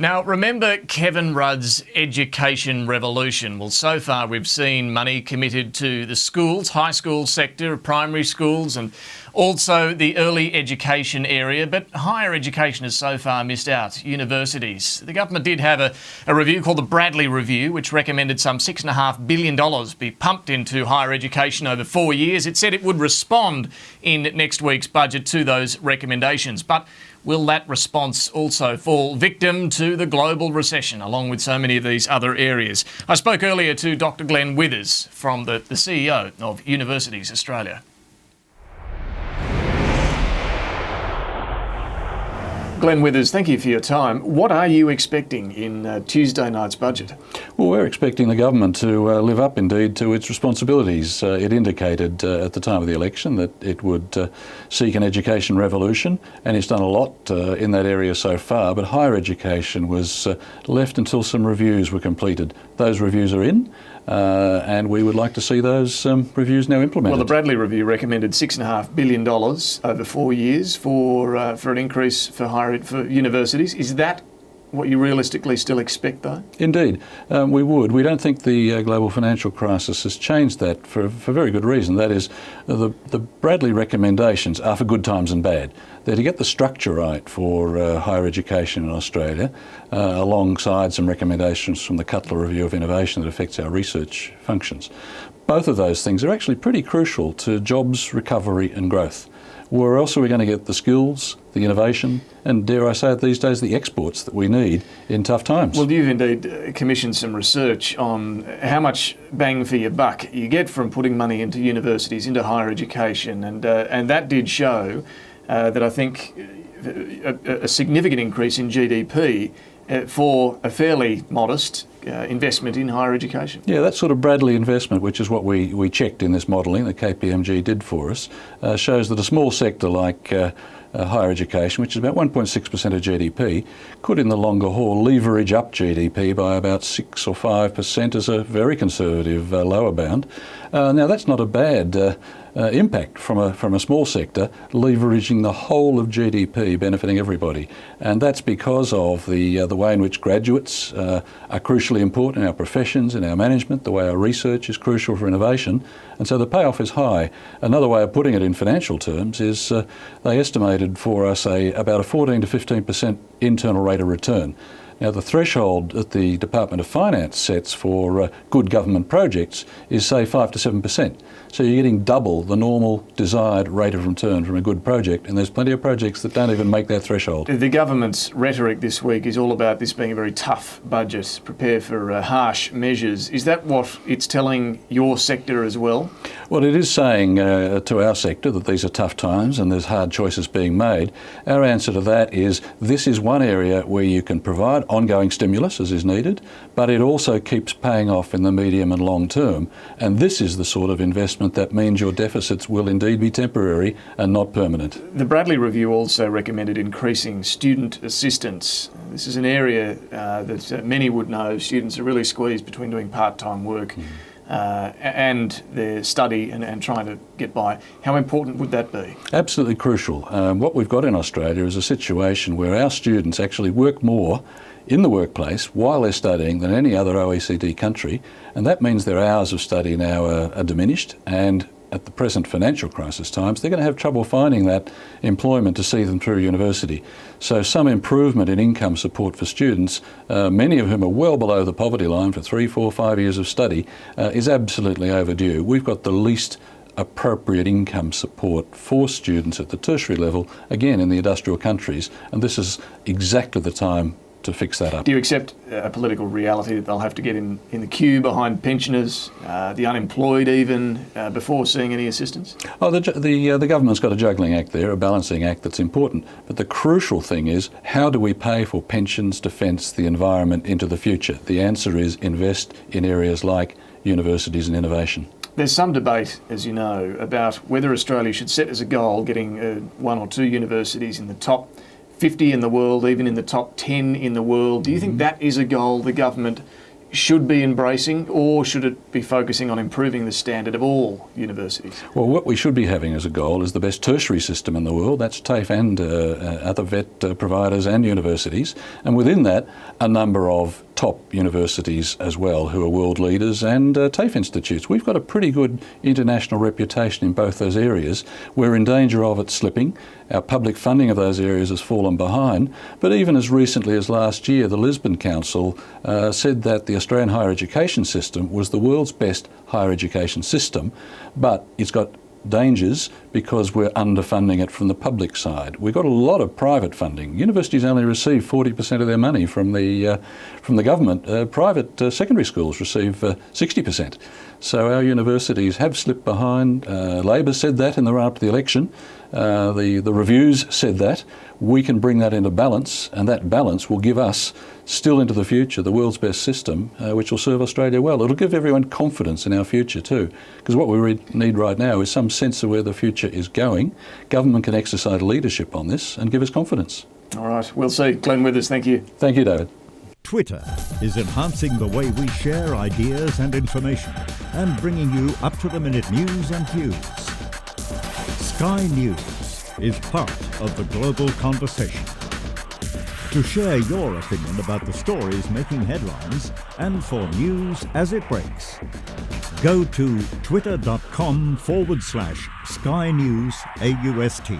Now, remember Kevin Rudd's education revolution? Well, so far we've seen money committed to the schools, high school sector, primary schools, and also the early education area, but higher education has so far missed out. Universities. The government did have a review called the Bradley Review, which recommended some $6.5 billion be pumped into higher education over 4 years. It said it would respond in next week's budget to those recommendations. But will that response also fall victim to the global recession, along with so many of these other areas? I spoke earlier to Dr. Glenn Withers from the CEO of Universities Australia. Glenn Withers, thank you for your time. What are you expecting in Tuesday night's budget? Well, we're expecting the government to live up indeed to its responsibilities. It indicated at the time of the election that it would seek an education revolution, and it's done a lot in that area so far, but higher education was left until some reviews were completed. Those reviews are in. And we would like to see those reviews now implemented. Well, the Bradley Review recommended $6.5 billion over 4 years for an increase for universities. Is that what you realistically still expect, though? Indeed, we would. We don't think the global financial crisis has changed that for very good reason. That is, the Bradley recommendations are for good times and bad. They're to get the structure right for higher education in Australia, alongside some recommendations from the Cutler Review of Innovation that affects our research functions. Both of those things are actually pretty crucial to jobs, recovery and growth. Where else are we going to get the skills, the innovation, and dare I say it these days, the exports that we need in tough times? Well, you've indeed commissioned some research on how much bang for your buck you get from putting money into universities, into higher education, and that did show that I think a significant increase in GDP for a fairly modest investment in higher education. Yeah, that sort of Bradley investment, which is what we checked in this modelling that KPMG did for us, shows that a small sector like higher education, which is about 1.6% of GDP, could in the longer haul leverage up GDP by about 6 or 5% as a very conservative lower bound. Now that's not a bad impact from a small sector, leveraging the whole of GDP, benefiting everybody. And that's because of the way in which graduates are crucially important in our professions, in our management, the way our research is crucial for innovation. And so the payoff is high. Another way of putting it in financial terms is they estimated for us about a 14 to 15% internal rate of return. Now, the threshold that the Department of Finance sets for good government projects is, say, 5 to 7%. So you're getting double the normal desired rate of return from a good project, and there's plenty of projects that don't even make that threshold. The government's rhetoric this week is all about this being a very tough budget, prepare for harsh measures. Is that what it's telling your sector as well? Well, it is saying to our sector that these are tough times and there's hard choices being made. Our answer to that is this is one area where you can provide ongoing stimulus as is needed, but it also keeps paying off in the medium and long term. And this is the sort of investment that means your deficits will indeed be temporary and not permanent. The Bradley Review also recommended increasing student assistance. This is an area that many would know students are really squeezed between doing part-time work and their study and trying to get by. How important would that be? Absolutely crucial. What we've got in Australia is a situation where our students actually work more in the workplace while they're studying than any other OECD country, and that means their hours of study now are diminished, and at the present financial crisis times, they're going to have trouble finding that employment to see them through university. So some improvement in income support for students, many of whom are well below the poverty line for 3, 4, 5 years of study, is absolutely overdue. We've got the least appropriate income support for students at the tertiary level, again in the industrial countries, and this is exactly the time to fix that up. Do you accept a political reality that they'll have to get in the queue behind pensioners, the unemployed even, before seeing any assistance? Oh, the government's got a juggling act there, a balancing act that's important. But the crucial thing is, how do we pay for pensions, defence, the environment into the future? The answer is invest in areas like universities and innovation. There's some debate, as you know, about whether Australia should set as a goal getting 1 or 2 universities in the top 50 in the world, even in the top 10 in the world. Do you think that is a goal the government should be embracing, or should it be focusing on improving the standard of all universities? Well, what we should be having as a goal is the best tertiary system in the world. That's TAFE and other vet providers and universities. And within that, a number of top universities as well who are world leaders and TAFE institutes. We've got a pretty good international reputation in both those areas. We're in danger of it slipping. Our public funding of those areas has fallen behind. But even as recently as last year, the Lisbon Council said that the Australian higher education system was the world's best higher education system, but it's got dangers because we're underfunding it from the public side. We've got a lot of private funding. Universities only receive 40% of their money from the government. Private secondary schools receive 60%. So our universities have slipped behind. Labor said that in the run-up to the election. The reviews said that. We can bring that into balance, and that balance will give us, still into the future, the world's best system, which will serve Australia well. It'll give everyone confidence in our future too, because what we need right now is some sense of where the future is going. Government can exercise leadership on this and give us confidence. All right, we'll see. Glenn Withers, thank you. Thank you, David. Twitter is enhancing the way we share ideas and information and bringing you up-to-the-minute news and views. Sky News is part of the global conversation. To share your opinion about the stories making headlines and for news as it breaks, go to twitter.com/Sky News AUST.